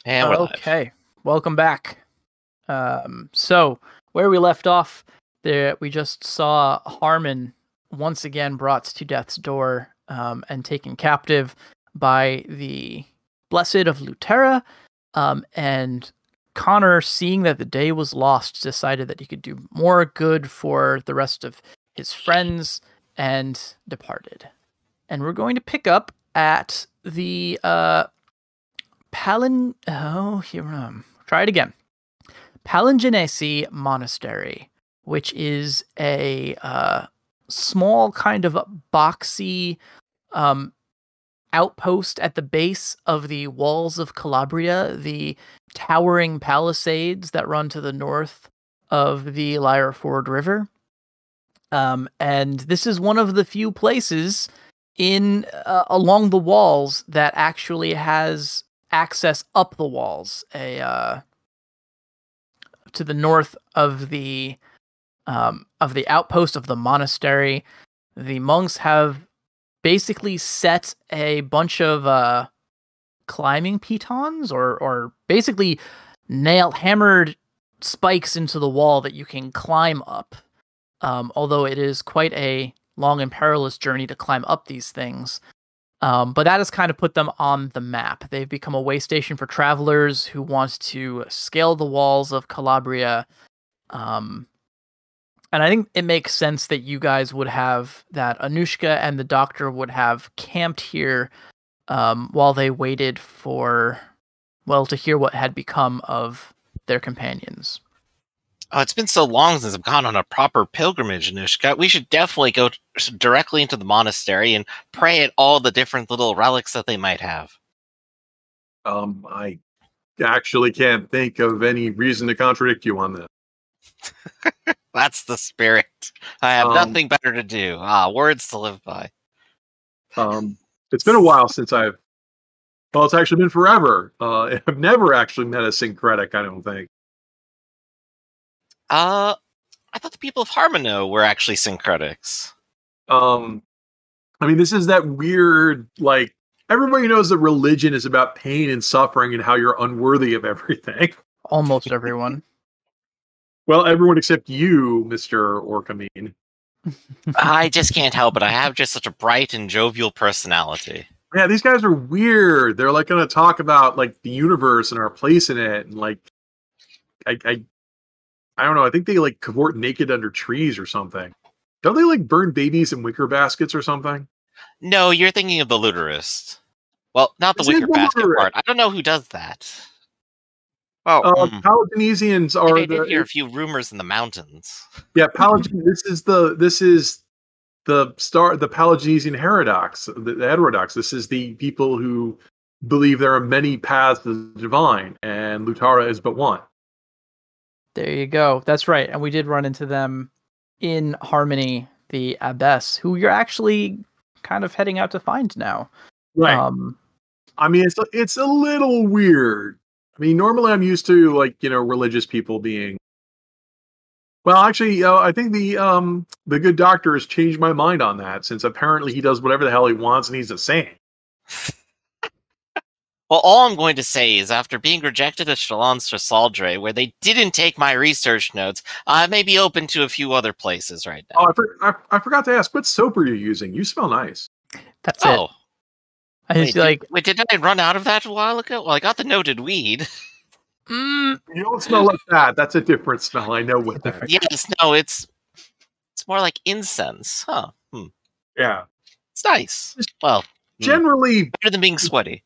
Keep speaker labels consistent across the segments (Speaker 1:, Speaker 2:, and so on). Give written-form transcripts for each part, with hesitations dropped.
Speaker 1: And we're live.
Speaker 2: Okay, welcome back. So where we left off, we just saw Harmon once again brought to death's door and taken captive by the Blessed of Lutera. And Connor, seeing that the day was lost, decided that he could do more good for the rest of his friends and departed. And we're going to pick up at the Palin. Try it again. Palin Genesee Monastery, which is a small kind of boxy outpost at the base of the walls of Calabria, the towering palisades that run to the north of the Lyreford River. And this is one of the few places in along the walls that actually has access up the walls, to the north of the outpost of the monastery. The monks have basically set a bunch of climbing pitons or basically hammered spikes into the wall that you can climb up. Although it is quite a long and perilous journey to climb up these things. But that has kind of put them on the map. They've become a way station for travelers who want to scale the walls of Calabria. And I think it makes sense that you guys would have, that Anushka and the doctor would have camped here while they waited to hear what had become of their companions.
Speaker 1: Oh, it's been so long since I've gone on a proper pilgrimage, Anushka. We should definitely go directly into the monastery and pray at all the different little relics that they might have.
Speaker 3: I actually can't think of any reason to contradict you on this.
Speaker 1: That's the spirit. I have nothing better to do. Words to live by.
Speaker 3: It's been a while since it's actually been forever. I've never actually met a syncretic, I don't think.
Speaker 1: I thought the people of Harmono were actually syncretics.
Speaker 3: I mean, this is that weird, like, everybody knows that religion is about pain and suffering and how you're unworthy of everything.
Speaker 2: Almost everyone.
Speaker 3: Well, everyone except you, Mr. Orkamine.
Speaker 1: I just can't help it. I have just such a bright and jovial personality.
Speaker 3: Yeah, these guys are weird. They're like going to talk about like the universe and our place in it, and like, I don't know. I think they like cavort naked under trees or something. Don't they like burn babies in wicker baskets or something?
Speaker 1: No, you're thinking of the Luterist. Well, not the wicker basket part. I don't know who does that. Oh,
Speaker 3: Paladinesians are.
Speaker 1: I did hear a few rumors in the mountains.
Speaker 3: Yeah, Paladin. This is the Paladinesian heterodox, the heterodox. This is the people who believe there are many paths to the divine, and Lutara is but one.
Speaker 2: There you go. That's right. And we did run into them in Harmony, the abbess, who you're actually kind of heading out to find now.
Speaker 3: Right. I mean, it's a little weird. I mean, normally I'm used to religious people being. Well, actually, I think the good doctor has changed my mind on that, since apparently he does whatever the hell he wants and he's a saint.
Speaker 1: Well, all I'm going to say is, after being rejected at Chalons Trisaldre, where they didn't take my research notes, I may be open to a few other places right now.
Speaker 3: Oh, I forgot to ask, what soap are you using? You smell nice.
Speaker 2: That's it.
Speaker 1: Wait, didn't I run out of that a while ago? Well, I got the noted weed.
Speaker 3: You don't smell like that. That's a different smell. I know what that is.
Speaker 1: Yes, no, it's more like incense. Huh.
Speaker 3: Yeah.
Speaker 1: It's nice. Well,
Speaker 3: generally
Speaker 1: better than being sweaty.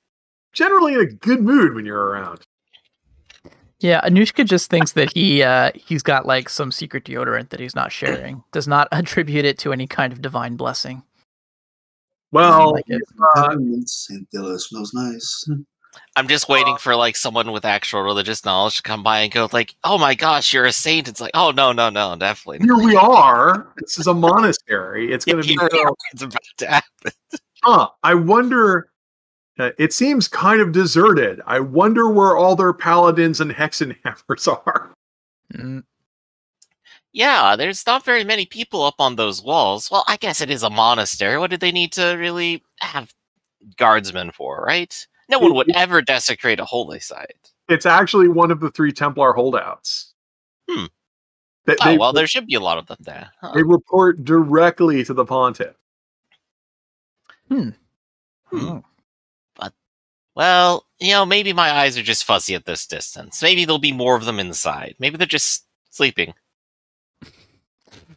Speaker 3: Generally in a good mood when you're around.
Speaker 2: Yeah, Anushka just thinks that he's got like some secret deodorant that he's not sharing. Does not attribute it to any kind of divine blessing.
Speaker 3: Well,
Speaker 4: it smells nice.
Speaker 1: I'm just waiting for like someone with actual religious knowledge to come by and go like, "Oh my gosh, you're a saint." It's like, "Oh no, definitely."
Speaker 3: Here we are. This is a monastery. It's going to be.
Speaker 1: It's about to happen.
Speaker 3: I wonder. It seems kind of deserted. I wonder where all their paladins and hexenhammers are.
Speaker 1: Yeah, there's not very many people up on those walls. Well, I guess it is a monastery. What did they need to really have guardsmen for, right? No one would ever desecrate a holy site.
Speaker 3: It's actually one of the 3 Templar holdouts.
Speaker 1: Hmm.
Speaker 3: They,
Speaker 1: Well, there should be a lot of them there. Huh.
Speaker 3: They report directly to the pontiff.
Speaker 1: But, well, maybe my eyes are just fuzzy at this distance. Maybe there'll be more of them inside. Maybe they're just sleeping.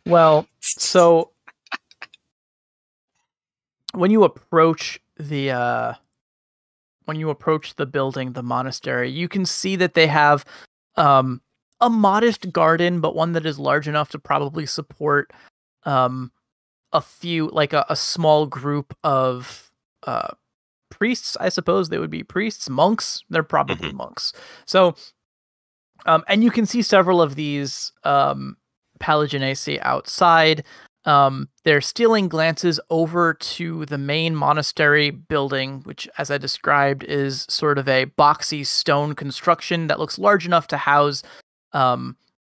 Speaker 2: Well, so when you approach the building, the monastery, you can see that they have a modest garden, but one that is large enough to probably support a few, like a small group of priests. I suppose they would be priests, monks. They're probably monks. So, and you can see several of these Genesee outside. They're stealing glances over to the main monastery building, which, as I described, is sort of a boxy stone construction that looks large enough to house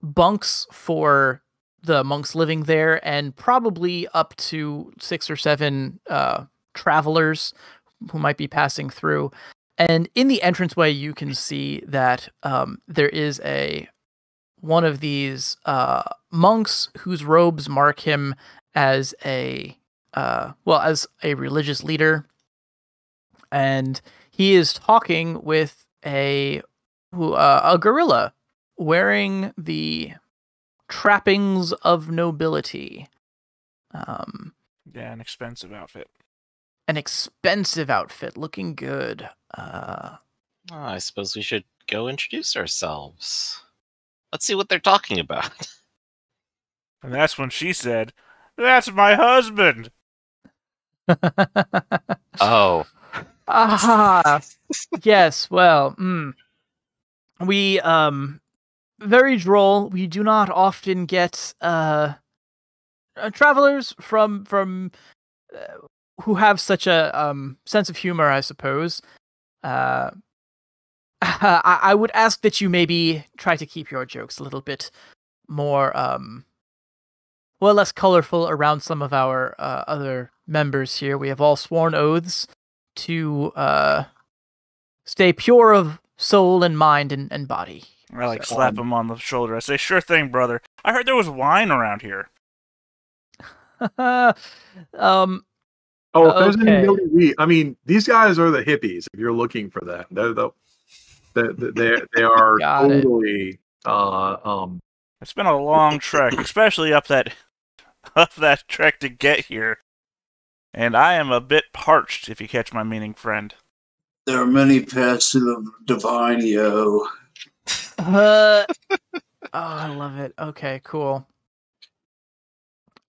Speaker 2: bunks for the monks living there, and probably up to 6 or 7 travelers who might be passing through. And in the entranceway, you can see that there is one of these monks whose robes mark him as a religious leader, and he is talking with a gorilla wearing the trappings of nobility.
Speaker 5: Yeah, an expensive outfit.
Speaker 2: An expensive outfit, looking good.
Speaker 1: I suppose we should go introduce ourselves. Let's see what they're talking about.
Speaker 5: And that's when she said, "That's my husband."
Speaker 1: Oh.
Speaker 2: Aha! Yes, well, we, very droll. We do not often get, travelers from who have such a, sense of humor, I suppose. I would ask that you maybe try to keep your jokes a little bit more, less colorful around some of our other members here. We have all sworn oaths to stay pure of soul and mind and body.
Speaker 5: I slap him on the shoulder. I say, "Sure thing, brother. I heard there was wine around here."
Speaker 3: If there's any milky wheat, I mean, these guys are the hippies. If you're looking for that, they are totally.
Speaker 5: It's been a long trek, especially up that trek to get here, and I am a bit parched. If you catch my meaning, friend.
Speaker 4: There are many paths to the divine, yo.
Speaker 2: Oh, I love it. Okay, cool.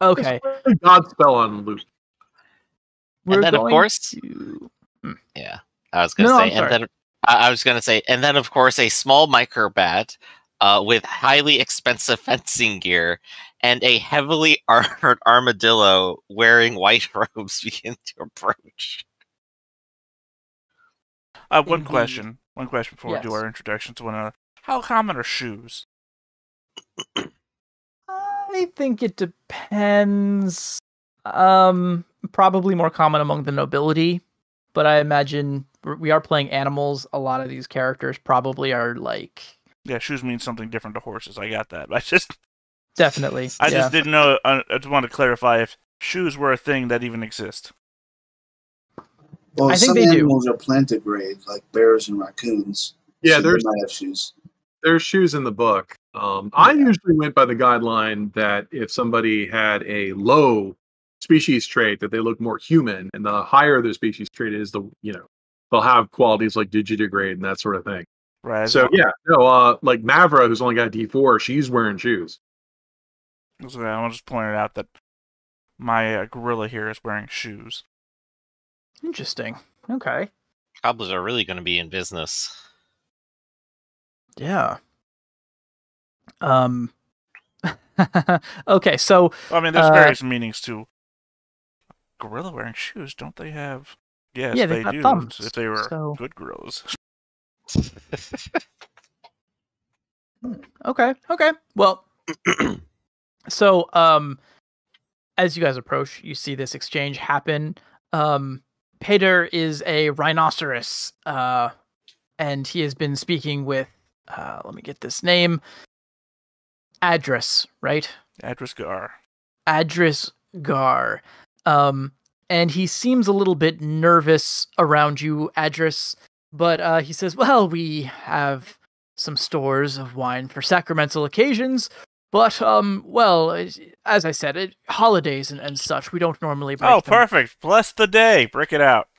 Speaker 2: Okay.
Speaker 3: God spell on Luke.
Speaker 1: And then, of course, yeah, I was going to say, and then, of course, a small microbat with highly expensive fencing gear and a heavily armored armadillo wearing white robes begin to approach.
Speaker 5: One question before we do our introduction to one another. How common are shoes?
Speaker 2: I think it depends. Probably more common among the nobility, but I imagine we are playing animals. A lot of these characters probably are like...
Speaker 5: Yeah, shoes mean something different to horses. I got that.
Speaker 2: Definitely.
Speaker 5: I just didn't know. I just wanted to clarify if shoes were a thing that even exist.
Speaker 4: Well,
Speaker 2: I think
Speaker 4: some
Speaker 2: they
Speaker 4: animals are plantigrade, like bears and raccoons.
Speaker 3: Yeah,
Speaker 4: so
Speaker 3: there's
Speaker 4: they might have shoes.
Speaker 3: There's shoes in the book. I usually went by the guideline that if somebody had a low species trait, that they look more human, and the higher their species trait is, they'll have qualities like digitigrade and that sort of thing.
Speaker 5: Right.
Speaker 3: So like Mavra, who's only got D4, she's wearing shoes.
Speaker 5: So I'll just point it out that my gorilla here is wearing shoes.
Speaker 2: Interesting. Okay.
Speaker 1: Cobblers are really going to be in business.
Speaker 2: Yeah. Okay, so...
Speaker 5: I mean, there's various meanings to gorilla wearing shoes. Don't they have... Yes,
Speaker 2: yeah,
Speaker 5: they do.
Speaker 2: Thumbs,
Speaker 5: if they were good gorillas.
Speaker 2: Okay. Well, so, as you guys approach, you see this exchange happen. Peter is a rhinoceros, and he has been speaking with, let me get this name, Adris, right?
Speaker 5: Adris Gar.
Speaker 2: Adris Gar. And he seems a little bit nervous around you, Adris, but he says, well, we have some stores of wine for sacramental occasions, but, well, as I said, holidays and such, we don't normally break them.
Speaker 5: Perfect. Bless the day. Break it out.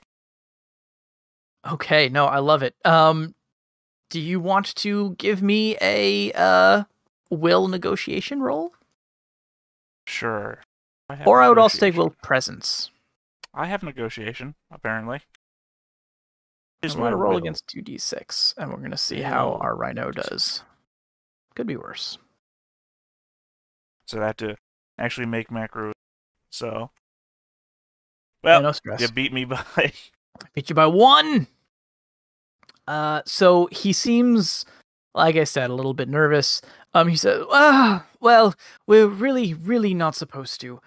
Speaker 2: Okay, no, I love it. Do you want to give me a will negotiation roll?
Speaker 5: Sure.
Speaker 2: Or I would also take will presence.
Speaker 5: I have negotiation, apparently.
Speaker 2: We're going to roll against 2d6, and we're going to see how our rhino does. Could be worse.
Speaker 5: So I have to actually make macros. So, well,
Speaker 2: no stress.
Speaker 5: You beat me by...
Speaker 2: I beat you by 1! So he seems, like I said, a little bit nervous. He said, well, we're really, really not supposed to.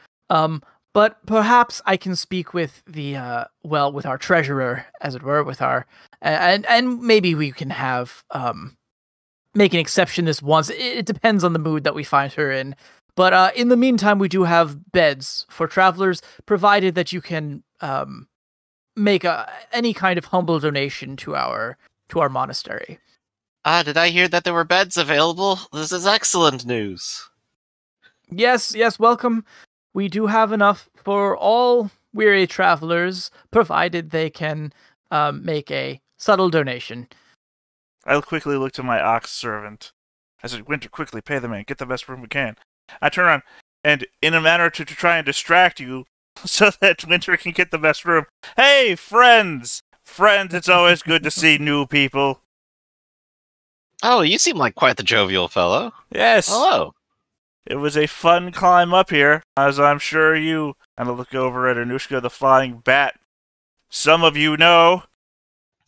Speaker 2: But perhaps I can speak with the, with our treasurer, as it were, with our, and maybe we can have, make an exception this once. It depends on the mood that we find her in. But in the meantime, we do have beds for travelers, provided that you can make any kind of humble donation to our monastery.
Speaker 1: Did I hear that there were beds available? This is excellent news.
Speaker 2: Yes, welcome. We do have enough for all weary travelers, provided they can make a subtle donation.
Speaker 5: I'll quickly look to my ox servant. I said, Winter, quickly, pay the man. Get the best room we can. I turn around, and in a manner to try and distract you, so that Winter can get the best room. Hey, friends! Friends, it's always good to see new people.
Speaker 1: Oh, you seem like quite the jovial fellow.
Speaker 5: Yes.
Speaker 1: Hello.
Speaker 5: It was a fun climb up here, as I'm sure you... And I look over at Anushka the Flying Bat. Some of you know.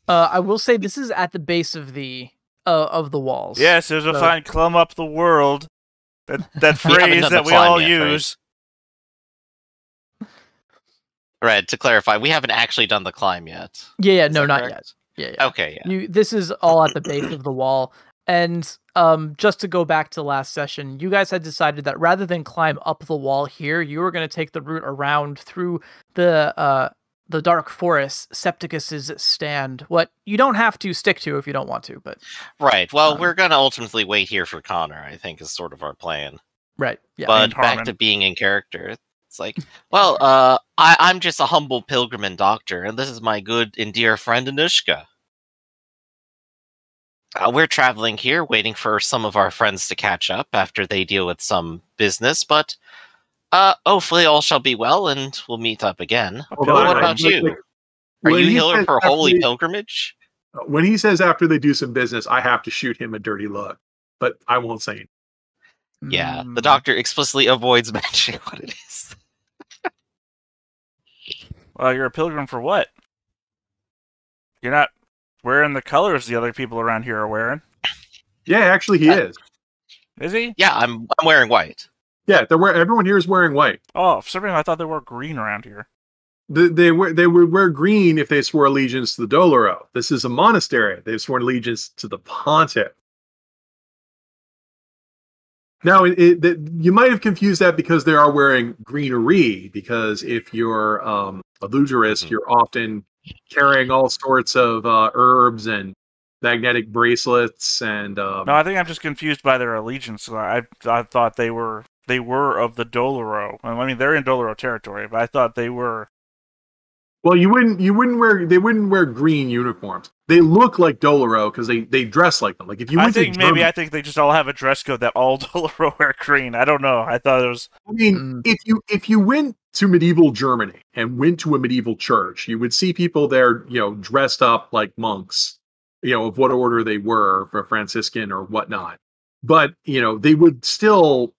Speaker 2: I will say this is at the base of the walls.
Speaker 5: Yes, there's a fine climb up the world. That phrase that we all use.
Speaker 1: Right, to clarify, we haven't actually done the climb yet.
Speaker 2: Yeah, no, not yet. Yeah.
Speaker 1: Okay, yeah.
Speaker 2: This is all at the base of the wall. And just to go back to last session, you guys had decided that rather than climb up the wall here, you were going to take the route around through the dark forest, Septicus's stand. What you don't have to stick to if you don't want to, but...
Speaker 1: Right, well, we're going to ultimately wait here for Connor, I think, is sort of our plan.
Speaker 2: Right, yeah.
Speaker 1: But back to being in character, it's like, well, I'm just a humble pilgrim and doctor, and this is my good and dear friend Anushka. We're traveling here, waiting for some of our friends to catch up after they deal with some business, but hopefully all shall be well, and we'll meet up again. What about you? Are you healer for holy pilgrimage?
Speaker 3: When he says after they do some business, I have to shoot him a dirty look, but I won't say it.
Speaker 1: Yeah, the doctor explicitly avoids mentioning what it is.
Speaker 5: Well, you're a pilgrim for what? You're not wearing the colors the other people around here are wearing.
Speaker 3: Yeah, actually he is.
Speaker 5: Is he?
Speaker 1: Yeah, I'm wearing white.
Speaker 3: Yeah, everyone here is wearing white.
Speaker 5: Oh, for some reason I thought they wore green around here.
Speaker 3: They would wear green if they swore allegiance to the Doloro. This is a monastery. They've sworn allegiance to the pontiff. Now, you might have confused that because they are wearing greenery, because if you're a Lugerist, you're often carrying all sorts of herbs and magnetic bracelets and...
Speaker 5: No, I think I'm just confused by their allegiance. I thought they were of the Doloro. I mean, they're in Doloro territory, but I thought they were...
Speaker 3: Well, they wouldn't wear green uniforms. They look like Doloro because they dress like them. Like if you
Speaker 5: I think they just all have a dress code that all Doloro wear green. I don't know. I thought it was.
Speaker 3: I mean, if you went to medieval Germany and went to a medieval church, you would see people there, dressed up like monks, of what order they were, for Franciscan or whatnot. But they would still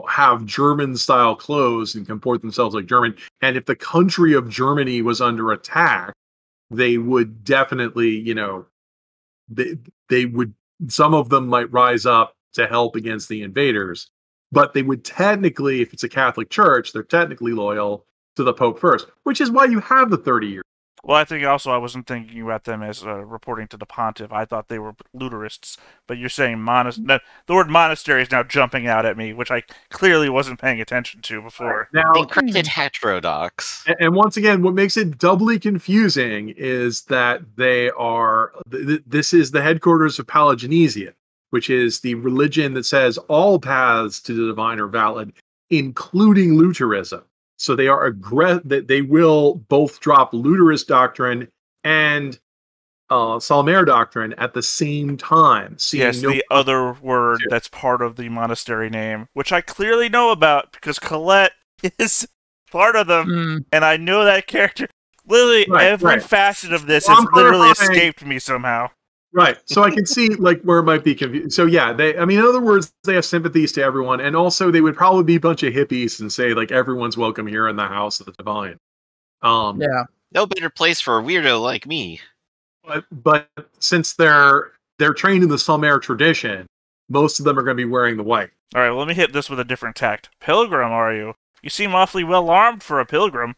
Speaker 3: have German style clothes and comport themselves like German. And if the country of Germany was under attack, they would definitely, they would, some of them might rise up to help against the invaders, but they would technically, if it's a Catholic church, they're technically loyal to the Pope first, which is why you have the 30 years.
Speaker 5: Well, I think also I wasn't thinking about them as reporting to the pontiff. I thought they were looterists, but you're saying the word monastery is now jumping out at me, which I clearly wasn't paying attention to before.
Speaker 3: Now,
Speaker 1: encrypted heterodox.
Speaker 3: And once again, what makes it doubly confusing is that they are. This is the headquarters of Palagenesia, which is the religion that says all paths to the divine are valid, including Lutheranism. So they are they will both drop Lutherist doctrine and Salmair doctrine at the same time.
Speaker 5: Yes, the other word that's part of the monastery name, which I clearly know about because Colette is part of them, and I know that character. Literally, every facet of this has literally escaped me somehow.
Speaker 3: Right. So I can see like where it might be confused. So yeah, in other words, they have sympathies to everyone. And also they would probably be a bunch of hippies and say like everyone's welcome here in the house of the divine.
Speaker 2: Yeah.
Speaker 1: No better place for a weirdo like me.
Speaker 3: But since they're trained in the Salmair tradition, most of them are going to be wearing the white.
Speaker 5: All right, well, let me hit this with a different tact. Pilgrim, are you? You seem awfully well armed for a pilgrim.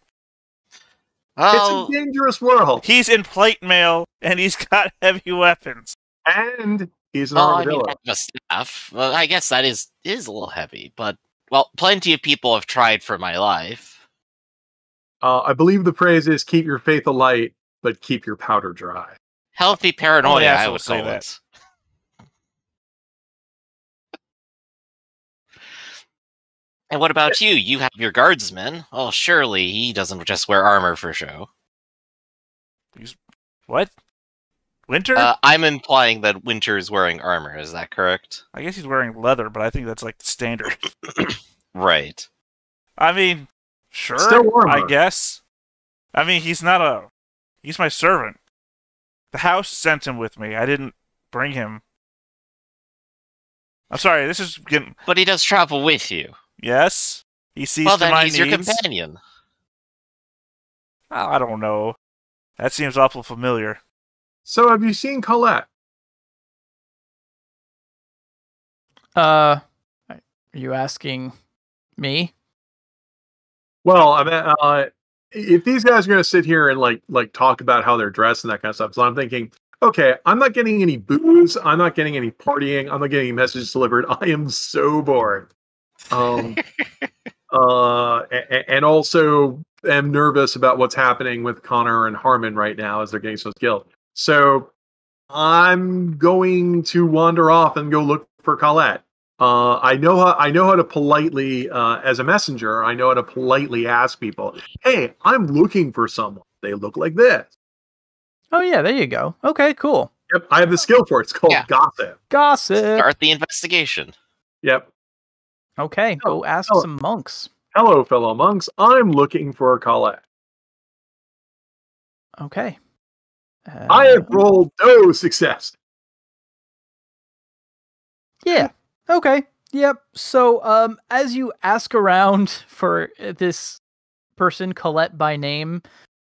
Speaker 1: Oh,
Speaker 3: it's a dangerous world.
Speaker 5: He's in plate mail, and he's got heavy weapons.
Speaker 3: And he's an armadillo.
Speaker 1: I mean, a staff. Well, I guess that is a little heavy, but, well, plenty of people have tried for my life.
Speaker 3: I believe the phrase is keep your faith alight, but keep your powder dry.
Speaker 1: Healthy paranoia, I would say that. And what about you? You have your guardsman. Well, surely he doesn't just wear armor for show.
Speaker 5: What? Winter?
Speaker 1: I'm implying that Winter is wearing armor. Is that correct?
Speaker 5: I guess he's wearing leather, but I think that's like standard.
Speaker 1: Right.
Speaker 5: I mean, sure, I guess. I mean, he's my servant. The house sent him with me. I didn't bring him. I'm sorry, this is getting...
Speaker 1: But he does travel with you.
Speaker 5: Yes. He sees to my needs.
Speaker 1: Well, then he's your companion.
Speaker 5: Oh, I don't know. That seems awful familiar.
Speaker 3: So, have you seen Colette?
Speaker 2: Are you asking me?
Speaker 3: Well, I mean, if these guys are going to sit here and like talk about how they're dressed and that kind of stuff, so I'm thinking, okay, I'm not getting any booze, I'm not getting any partying, I'm not getting any messages delivered. I am so bored. And also am nervous about what's happening with Connor and Harmon right now as they're getting so skilled. So I'm going to wander off and go look for Colette. I know how to politely, as a messenger, I know how to politely ask people, hey, I'm looking for someone. They look like this.
Speaker 2: Oh yeah, there you go. Okay, cool.
Speaker 3: Yep, I have the skill for it. It's called gossip.
Speaker 2: Gossip.
Speaker 1: Start the investigation.
Speaker 3: Yep.
Speaker 2: Okay, go ask some monks.
Speaker 3: Hello, fellow monks. I'm looking for Colette.
Speaker 2: Okay.
Speaker 3: I have rolled no success.
Speaker 2: Yeah. Okay. Yep. So, as you ask around for this person, Colette by name,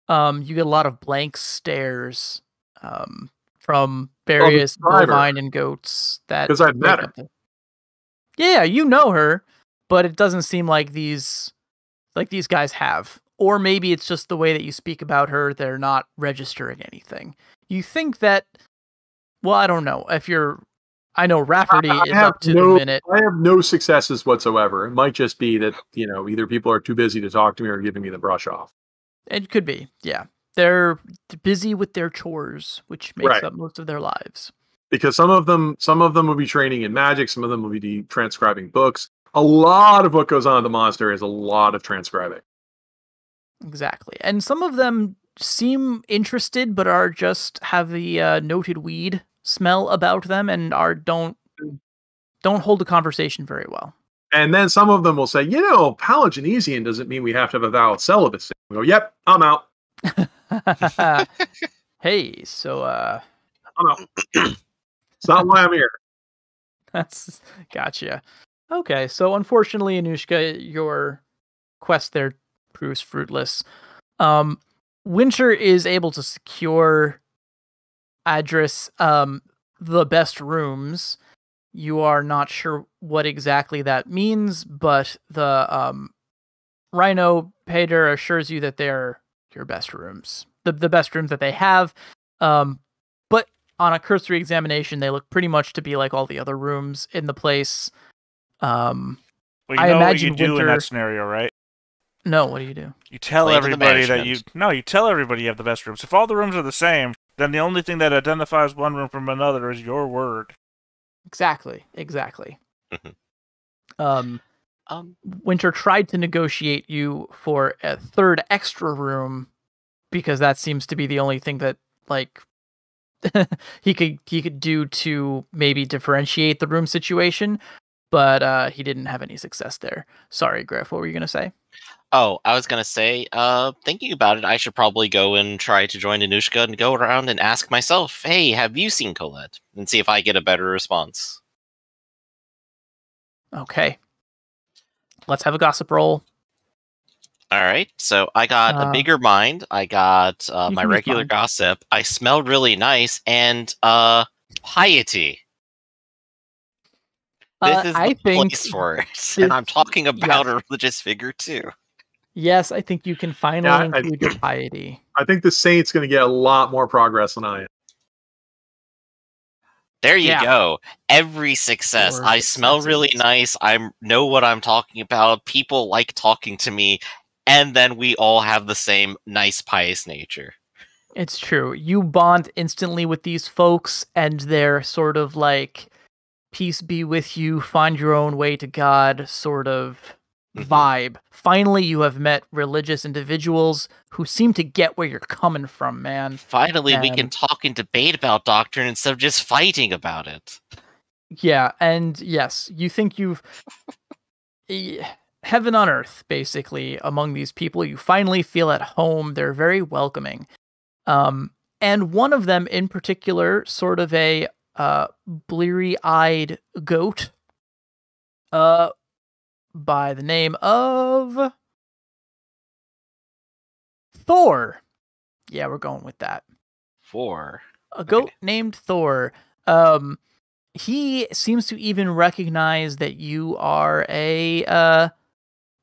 Speaker 2: you get a lot of blank stares from various bovine and goats that.
Speaker 3: Because I've met her.
Speaker 2: Yeah, you know her, but it doesn't seem like these guys have. Or maybe it's just the way that you speak about her, they're not registering anything. You think that, well, I don't know. I know Rafferty is up to the minute.
Speaker 3: I have no successes whatsoever. It might just be that, either people are too busy to talk to me or giving me the brush off.
Speaker 2: It could be, yeah. They're busy with their chores, which makes up most of their lives.
Speaker 3: Because some of them will be training in magic, some of them will be transcribing books. A lot of what goes on at the monastery is a lot of transcribing.
Speaker 2: Exactly. And some of them seem interested, but are just have the noted weed smell about them and don't hold a conversation very well.
Speaker 3: And then some of them will say, Palagenesian doesn't mean we have to have a vow of celibacy. We go, yep, I'm out.
Speaker 2: Hey, so
Speaker 3: I'm out. It's not why I'm here.
Speaker 2: That's gotcha. Okay, so unfortunately, Anushka, your quest there proves fruitless. Winter is able to secure address the best rooms. You are not sure what exactly that means, but the Rhino Pater assures you that they're your best rooms. the best rooms that they have. But on a cursory examination, they look pretty much to be like all the other rooms in the place.
Speaker 5: Well, you
Speaker 2: I
Speaker 5: know
Speaker 2: imagine
Speaker 5: what you do
Speaker 2: Winter...
Speaker 5: in that scenario, right?
Speaker 2: No, what do you do?
Speaker 5: You tell everybody that you tell everybody you have the best rooms. If all the rooms are the same, then the only thing that identifies one room from another is your word.
Speaker 2: Exactly. Winter tried to negotiate you for a third extra room because that seems to be the only thing that like he could do to maybe differentiate the room situation, but he didn't have any success there. Sorry, Griff, what were you gonna say?
Speaker 1: Oh, I was gonna say, thinking about it, I should probably go and try to join Anushka and go around and ask myself, hey, have you seen Colette? And see if I get a better response.
Speaker 2: Okay. Let's have a gossip roll.
Speaker 1: Alright, so I got a bigger mind, I got my regular gossip, I smelled really nice, and piety. This is the place for it, and I'm talking about a religious figure too.
Speaker 2: Yes, I think you can finally include your piety.
Speaker 3: I think the Saint's going to get a lot more progress than I am.
Speaker 1: There you go. Every success. I smell really nice. I know what I'm talking about. People like talking to me. And then we all have the same nice, pious nature.
Speaker 2: It's true. You bond instantly with these folks, and they're sort of like, peace be with you, find your own way to God sort of vibe. Finally, you have met religious individuals who seem to get where you're coming from, man.
Speaker 1: Finally, we can talk and debate about doctrine instead of just fighting about it.
Speaker 2: Yeah, and yes, you think you've... heaven on earth, basically, among these people. You finally feel at home. They're very welcoming. And one of them in particular, sort of a bleary-eyed goat, by the name of Thor. Yeah, we're going with that.
Speaker 1: Thor.
Speaker 2: A goat named Thor. He seems to even recognize that you are that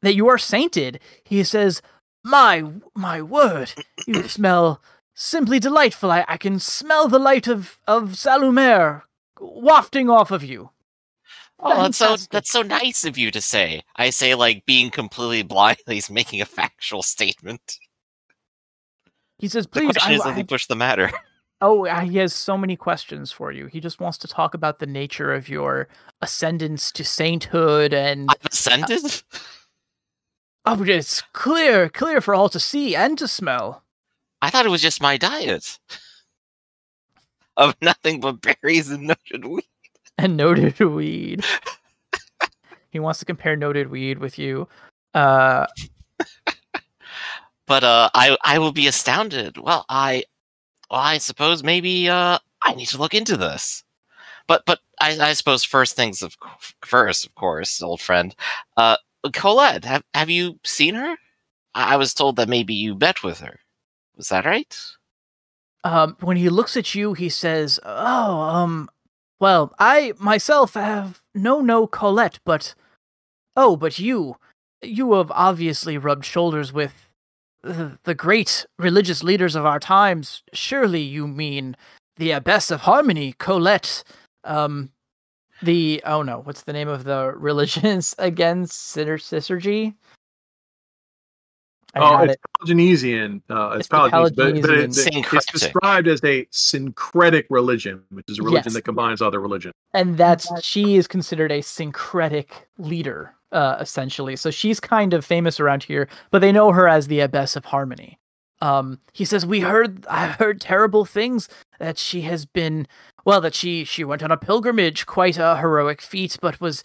Speaker 2: you are sainted. He says, My word, you smell simply delightful. I can smell the light of Salumer wafting off of you.
Speaker 1: Oh, that's so nice of you to say. I say, like, being completely blind, he's making a factual statement.
Speaker 2: He says, please,
Speaker 1: the question is, does he push the matter?
Speaker 2: Oh, he has so many questions for you. He just wants to talk about the nature of your ascendance to sainthood and...
Speaker 1: I've ascended?
Speaker 2: It's clear for all to see and to smell.
Speaker 1: I thought it was just my diet. Of nothing but berries and noted weed.
Speaker 2: And noted weed. He wants to compare noted weed with you.
Speaker 1: But I will be astounded. Well, I suppose maybe I need to look into this. But I suppose first things first, of course, old friend. Colette, have you seen her? I was told that maybe you met with her. Was that right?
Speaker 2: When he looks at you, he says, well, I myself have no Colette, but you have obviously rubbed shoulders with the great religious leaders of our times. Surely you mean the Abbess of Harmony, Colette, what's the name of the religions again? Synergy?
Speaker 3: It's Pelaginian. It's Pelaginian, but it's described as a syncretic religion, which is a religion that combines other religions.
Speaker 2: And she is considered a syncretic leader, essentially. So she's kind of famous around here, but they know her as the Abbess of Harmony. He says, I heard terrible things that she has been, that she went on a pilgrimage, quite a heroic feat, but was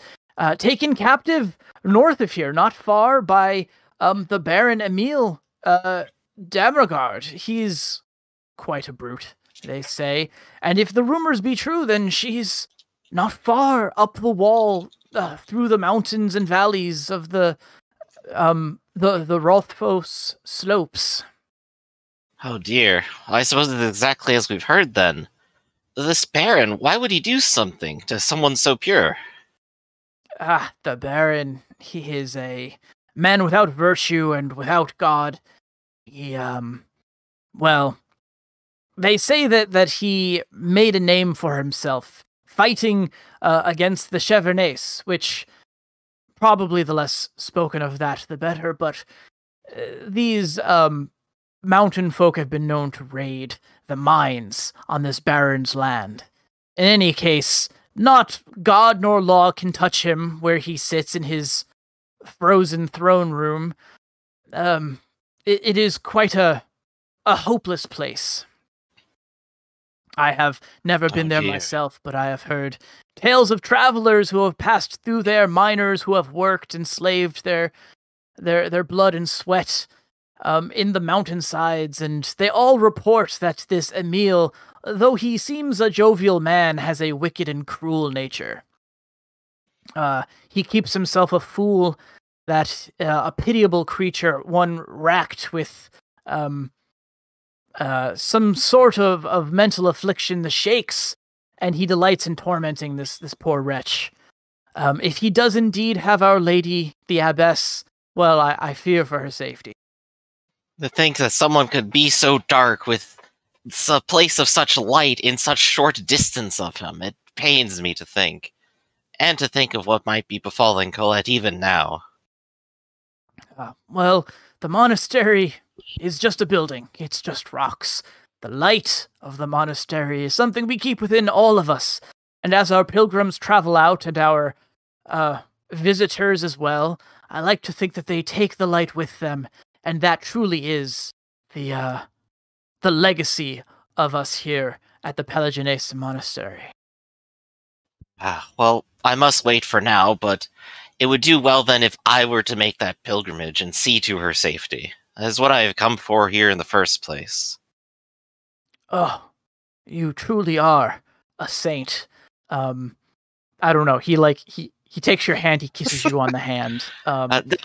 Speaker 2: taken captive north of here, not far, by the Baron Emil Damregard. He's quite a brute, they say. And if the rumors be true, then she's not far up the wall, through the mountains and valleys of the Rothfos slopes.
Speaker 1: Oh dear. I suppose it's exactly as we've heard then. This Baron, why would he do something to someone so pure?
Speaker 2: The Baron, he is a man without virtue and without God. He Well, they say that he made a name for himself, fighting against the Chevernays, which probably the less spoken of that, the better, but these mountain folk have been known to raid the mines on this baron's land. In any case, not God nor law can touch him where he sits in his frozen throne room. It is quite a hopeless place. I have never been there myself, but I have heard tales of travelers who have passed through there, miners who have worked and slaved their blood and sweat in the mountainsides, and they all report that this Emil, though he seems a jovial man, has a wicked and cruel nature. He keeps himself a fool, that a pitiable creature, one racked with some sort of mental affliction, the shakes, and he delights in tormenting this poor wretch. If he does indeed have Our Lady, the Abbess, well, I fear for her safety.
Speaker 1: To think that someone could be so dark with a place of such light in such short distance of him, it pains me to think. And to think of what might be befalling Colette even now.
Speaker 2: Well, the monastery is just a building. It's just rocks. The light of the monastery is something we keep within all of us. And as our pilgrims travel out, and our visitors as well, I like to think that they take the light with them. And that truly is the legacy of us here at the Genesee Monastery.
Speaker 1: Well, I must wait for now, but it would do well then if I were to make that pilgrimage and see to her safety. That is what I have come for here in the first place.
Speaker 2: Oh, you truly are a saint. I don't know. He takes your hand, he kisses you on the hand.
Speaker 1: And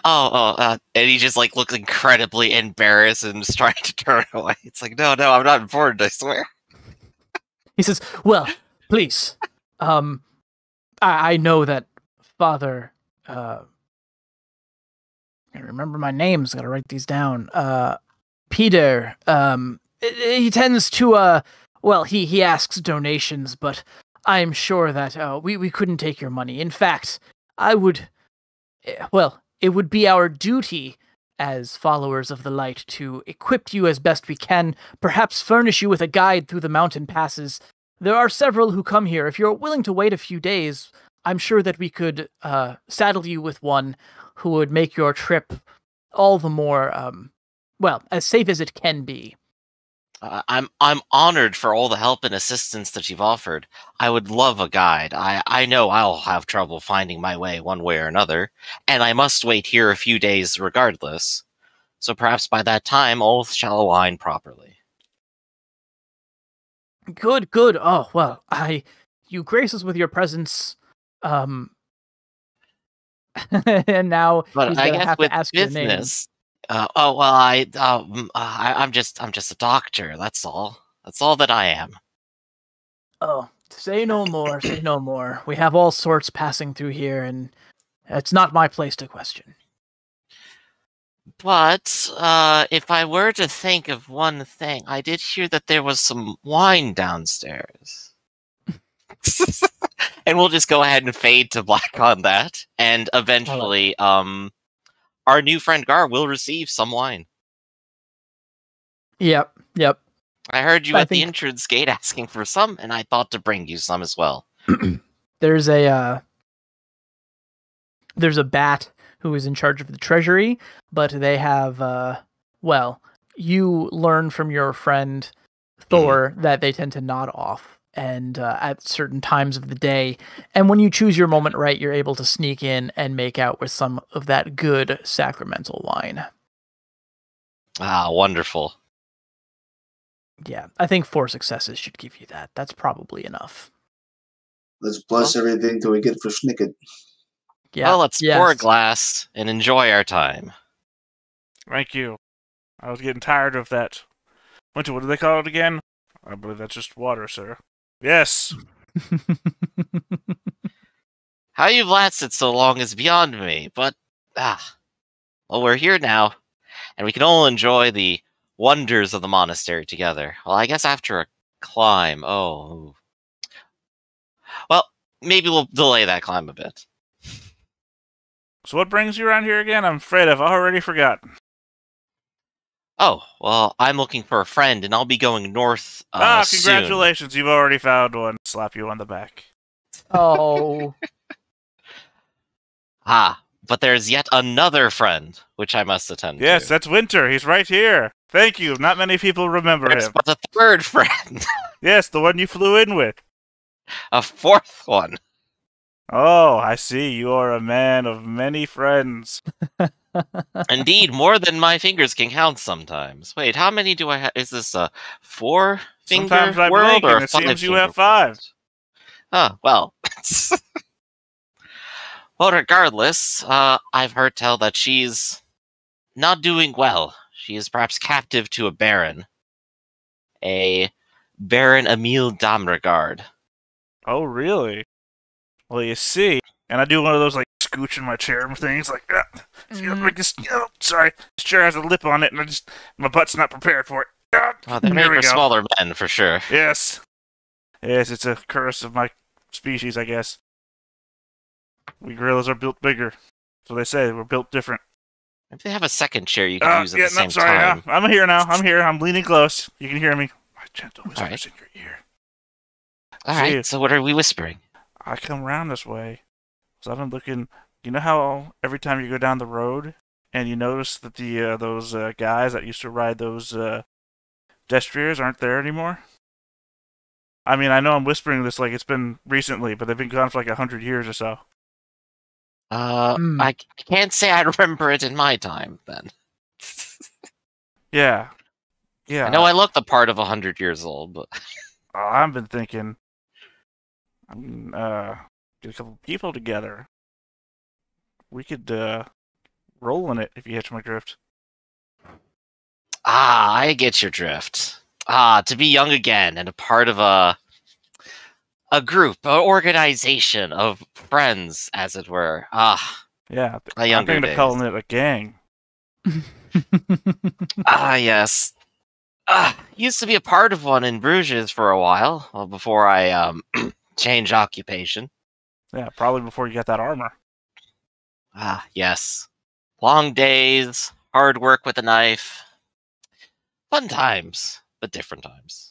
Speaker 1: he just looks incredibly embarrassed and is trying to turn away. It's like, no, I'm not important, I swear.
Speaker 2: He says, well, please, I know that Father, I remember my names, gotta write these down. Peter, he tends to, he asks donations, but I'm sure that we couldn't take your money. In fact, it would be our duty as followers of the light to equip you as best we can, perhaps furnish you with a guide through the mountain passes. There are several who come here. If you're willing to wait a few days, I'm sure that we could saddle you with one who would make your trip all the more, as safe as it can be.
Speaker 1: I'm honored for all the help and assistance that you've offered. I would love a guide. I know I'll have trouble finding my way one way or another, and I must wait here a few days regardless. So perhaps by that time all shall align properly.
Speaker 2: Good. Oh, well, you grace us with your presence, and now
Speaker 1: but
Speaker 2: he's
Speaker 1: I
Speaker 2: gonna
Speaker 1: guess
Speaker 2: have
Speaker 1: with
Speaker 2: to ask
Speaker 1: business,
Speaker 2: your name.
Speaker 1: I'm just a doctor. That's all. That's all that I am.
Speaker 2: Oh, say no more. Say no more. We have all sorts passing through here, and it's not my place to question.
Speaker 1: But if I were to think of one thing, I did hear that there was some wine downstairs. And we'll just go ahead and fade to black on that, and eventually, our new friend Gar will receive some wine.
Speaker 2: Yep.
Speaker 1: I heard you at the entrance gate asking for some, and I thought to bring you some as well.
Speaker 2: There's a bat who is in charge of the treasury, but they have, you learn from your friend Thor that they tend to nod off and at certain times of the day. And when you choose your moment right, you're able to sneak in and make out with some of that good sacramental wine.
Speaker 1: Ah, wonderful.
Speaker 2: Yeah, I think 4 successes should give you that. That's probably enough.
Speaker 4: Let's bless everything till we get for Schnicket.
Speaker 1: Yeah, well, let's pour a glass and enjoy our time.
Speaker 5: Thank you. I was getting tired of that. What do they call it again? I believe that's just water, sir. Yes!
Speaker 1: How you've lasted so long is beyond me, but, well, we're here now, and we can all enjoy the wonders of the monastery together. Well, I guess after a climb. Oh. Well, maybe we'll delay that climb a bit.
Speaker 5: So what brings you around here again? I'm afraid I've already forgotten.
Speaker 1: Oh, well, I'm looking for a friend, and I'll be going north
Speaker 5: congratulations.
Speaker 1: soon.
Speaker 5: You've already found one. Slap you on the back.
Speaker 2: Oh.
Speaker 1: But there's yet another friend, which I must attend to.
Speaker 5: Yes, that's Winter. He's right here. Thank you. Not many people remember him.
Speaker 1: But the third friend.
Speaker 5: Yes, the one you flew in with.
Speaker 1: A fourth one.
Speaker 5: Oh, I see. You are a man of many friends.
Speaker 1: Indeed, more than my fingers can count sometimes. Wait, how many do I have? Is this a 4-finger
Speaker 5: Sometimes I
Speaker 1: world
Speaker 5: blink
Speaker 1: or
Speaker 5: and
Speaker 1: a
Speaker 5: it seems you have
Speaker 1: 5?
Speaker 5: five.
Speaker 1: Well. Well, regardless, I've heard tell that she's not doing well. She is perhaps captive to a baron. A Baron Emile Damregard.
Speaker 5: Oh, really? Well, you see. And I do one of those, like, scooch in my chair things, like, sorry, this chair has a lip on it, and my butt's not prepared for it.
Speaker 1: They're made for smaller men, for sure.
Speaker 5: Yes. Yes, it's a curse of my species, I guess. We gorillas are built bigger. So they say, we're built different.
Speaker 1: If they have a second chair you can use at the same
Speaker 5: sorry,
Speaker 1: time.
Speaker 5: Yeah. I'm here now. I'm here. I'm leaning close. You can hear me. My gentle whispers in your ear.
Speaker 1: Alright, so what are we whispering?
Speaker 5: I come around this way. So I've been looking. You know how every time you go down the road and you notice that those guys that used to ride those destriers aren't there anymore? I mean, I know I'm whispering this like it's been recently, but they've been gone for like 100 years or so.
Speaker 1: I can't say I remember it in my time, then.
Speaker 5: Yeah.
Speaker 1: I know I look the part of 100 years old, but...
Speaker 5: I've been thinking... get a couple people together. We could, roll in it, if you catch my drift.
Speaker 1: I get your drift. To be young again, and a part of a group, an organization of friends, as it were.
Speaker 5: Yeah,
Speaker 1: a younger
Speaker 5: I'm thinking of calling it a gang.
Speaker 1: Yes. Used to be a part of one in Bruges for a while, before I changed occupation.
Speaker 5: Yeah, probably before you got that armor.
Speaker 1: Yes. Long days, hard work with a knife. Fun times, but different times.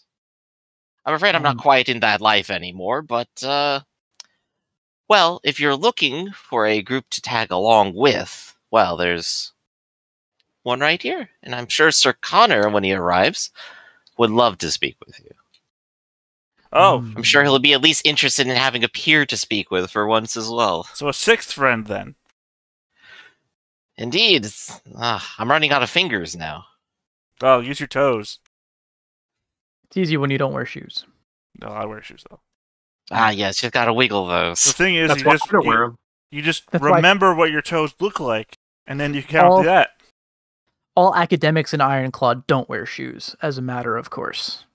Speaker 1: I'm afraid I'm not quite in that life anymore, but, well, if you're looking for a group to tag along with, well, there's one right here, and I'm sure Sir Connor, when he arrives, would love to speak with you.
Speaker 5: Oh.
Speaker 1: I'm sure he'll be at least interested in having a peer to speak with for once as well.
Speaker 5: So a sixth friend, then.
Speaker 1: Indeed. I'm running out of fingers now.
Speaker 5: Oh, use your toes.
Speaker 2: It's easy when you don't wear shoes.
Speaker 5: No, I wear shoes, though.
Speaker 1: Yes, you've got to wiggle those.
Speaker 5: The thing is, you just
Speaker 2: That's
Speaker 5: remember what your toes look like, and then you count that.
Speaker 2: All academics in Ironclaw don't wear shoes, as a matter of course.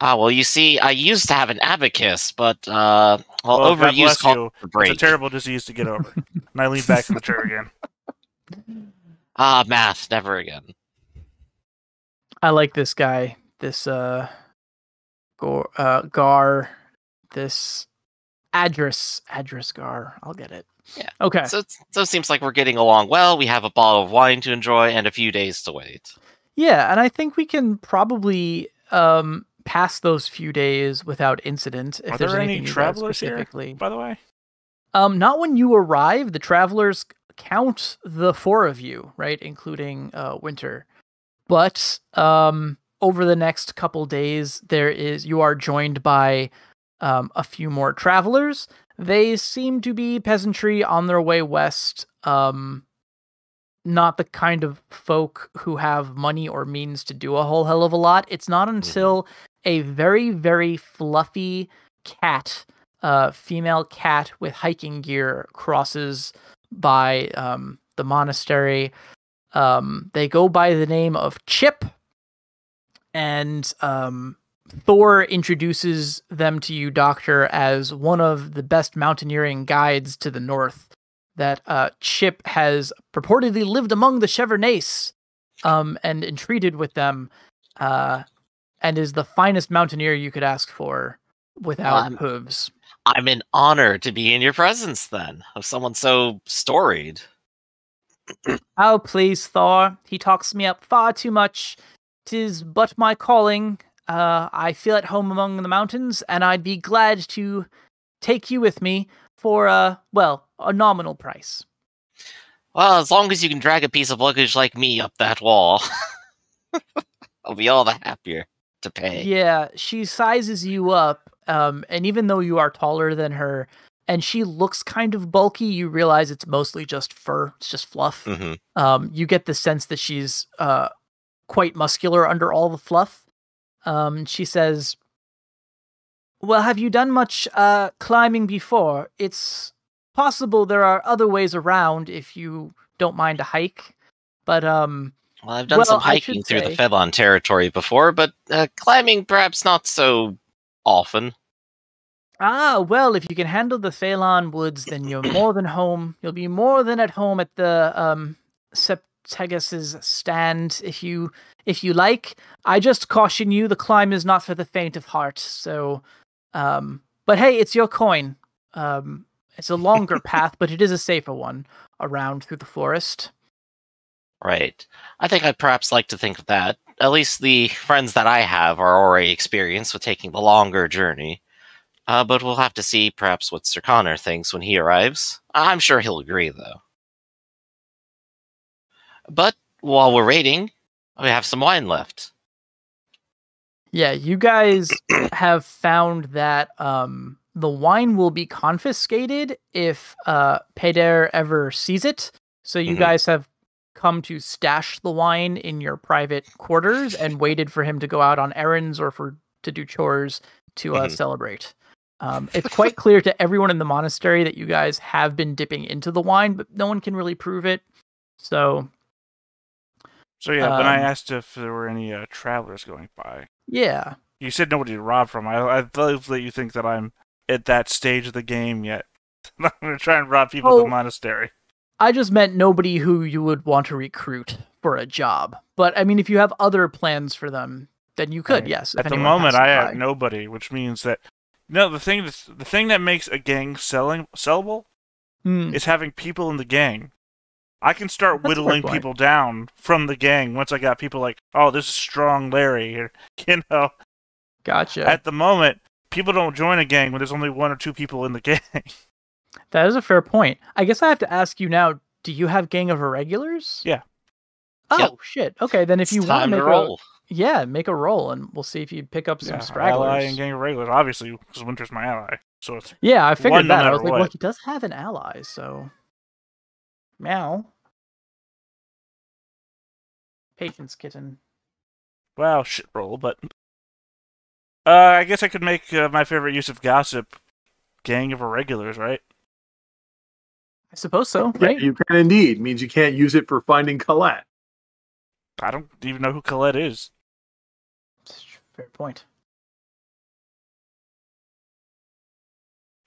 Speaker 1: Well, you see, I used to have an abacus, but, overuse called for break.
Speaker 5: It's a terrible disease to get over. And I lean back in the chair again.
Speaker 1: Math, never again.
Speaker 2: I like this guy. This, Gar. This Address Gar. I'll get it.
Speaker 1: Yeah.
Speaker 2: Okay.
Speaker 1: So it seems like we're getting along well. We have a bottle of wine to enjoy and a few days to wait.
Speaker 2: Yeah, and I think we can probably pass those few days without incident. If there's any travelers specifically,
Speaker 5: by the way?
Speaker 2: Not when you arrive. The travelers count the 4 of you, right, including Winter. But over the next couple days, you are joined by a few more travelers. They seem to be peasantry on their way west. Not the kind of folk who have money or means to do a whole hell of a lot. It's not until a very, very fluffy cat, female cat with hiking gear, crosses by the monastery. They go by the name of Chip, and Thor introduces them to you, Doctor, as one of the best mountaineering guides to the north. That Chip has purportedly lived among the Chevernace and entreated with them, and is the finest mountaineer you could ask for without hooves.
Speaker 1: I'm in honor to be in your presence, then, of someone so storied.
Speaker 2: Oh, please, Thor. He talks me up far too much. 'Tis but my calling. I feel at home among the mountains, and I'd be glad to take you with me for, a nominal price.
Speaker 1: Well, as long as you can drag a piece of luggage like me up that wall, I'll be all the happier to pay.
Speaker 2: Yeah, she sizes you up, and even though you are taller than her, and she looks kind of bulky, you realize it's mostly just fur. It's just fluff.
Speaker 1: Mm-hmm.
Speaker 2: You get the sense that she's quite muscular under all the fluff. She says, well, have you done much climbing before? It's possible there are other ways around if you don't mind a hike. But,
Speaker 1: well, I've done some hiking through the Fedlon territory before, but climbing perhaps not so often.
Speaker 2: Ah, well, if you can handle the Phelan woods, then you're more than home. You'll be more than at home at the Septegus' stand if you like. I just caution you, the climb is not for the faint of heart. So, but hey, it's your coin. It's a longer path, but it is a safer one around through the forest.
Speaker 1: Right. I think I'd perhaps like to think of that. At least the friends that I have are already experienced with taking the longer journey. But we'll have to see perhaps what Sir Connor thinks when he arrives. I'm sure he'll agree, though. But while we're waiting, we have some wine left.
Speaker 2: Yeah, you guys have found that the wine will be confiscated if Peder ever sees it. So you guys have come to stash the wine in your private quarters and waited for him to go out on errands or to do chores to celebrate. It's quite clear to everyone in the monastery that you guys have been dipping into the wine, but no one can really prove it. So
Speaker 5: yeah, when I asked if there were any travelers going by.
Speaker 2: Yeah.
Speaker 5: You said nobody to rob from. I believe that you think that I'm at that stage of the game yet. I'm going to try and rob people at the monastery.
Speaker 2: I just meant nobody who you would want to recruit for a job. But, I mean, if you have other plans for them, then you could, yes.
Speaker 5: At the moment, I have nobody, which means that... No, the thing that makes a gang sellable is having people in the gang. I can start whittling people down from the gang once I got people like, oh, this is strong Larry here, you know.
Speaker 2: Gotcha.
Speaker 5: At the moment, people don't join a gang when there's only one or two people in the gang.
Speaker 2: That is a fair point. I guess I have to ask you now, do you have Gang of Irregulars?
Speaker 5: Yeah.
Speaker 2: Oh, shit. Okay, then if you want to make
Speaker 1: roll.
Speaker 2: make a roll, and we'll see if you pick up some stragglers.
Speaker 5: Ally and Gang of Irregulars, obviously, because Winter's my ally. So it's
Speaker 2: I figured that. I was like,
Speaker 5: what.
Speaker 2: well, he does have an ally, so... Meow. Patience, kitten.
Speaker 5: Wow, shit roll, but... I guess I could make my favorite use of gossip Gang of Irregulars, right?
Speaker 2: I suppose so, right?
Speaker 3: Yeah, you can indeed. It means you can't use it for finding Colette.
Speaker 5: I don't even know who Colette is.
Speaker 2: Fair point.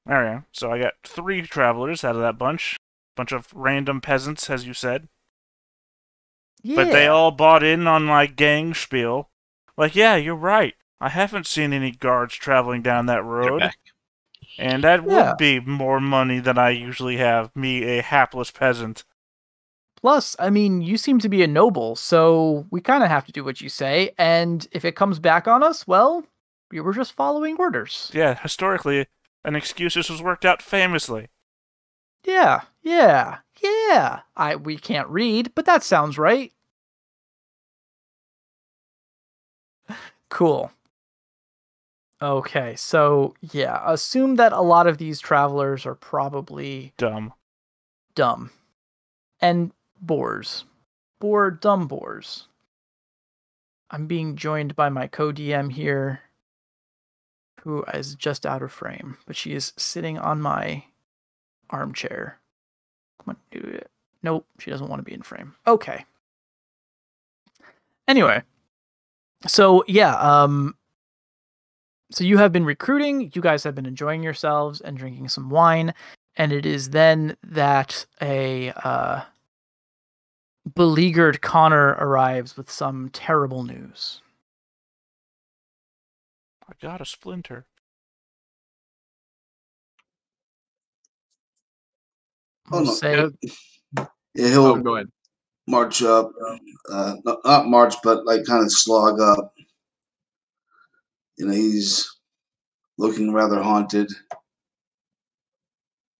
Speaker 5: There we go. So I got 3 travelers out of that bunch. Bunch of random peasants, as you said.
Speaker 2: Yeah.
Speaker 5: But they all bought in on my gang spiel. Like, yeah, you're right. I haven't seen any guards traveling down that road. And that would be more money than I usually have, me, a hapless peasant.
Speaker 2: Plus, I mean, you seem to be a noble, so we kind of have to do what you say, and if it comes back on us, well, we were just following orders.
Speaker 5: Yeah, historically, an excuse was worked out famously.
Speaker 2: Yeah. We can't read, but that sounds right. Cool. Okay, so, yeah, assume that a lot of these travelers are probably...
Speaker 5: Dumb.
Speaker 2: And boars. Dumb boars. I'm being joined by my co-DM here, who is just out of frame, but she is sitting on my armchair. Come on, do it. Nope, she doesn't want to be in frame. Okay. Anyway. So, yeah, so you have been recruiting, you guys have been enjoying yourselves and drinking some wine, and it is then that a beleaguered Connor arrives with some terrible news.
Speaker 5: I got a splinter.
Speaker 2: We'll say,
Speaker 4: he'll
Speaker 3: go ahead.
Speaker 4: March up, not march, but like kind of slog up. He's looking rather haunted.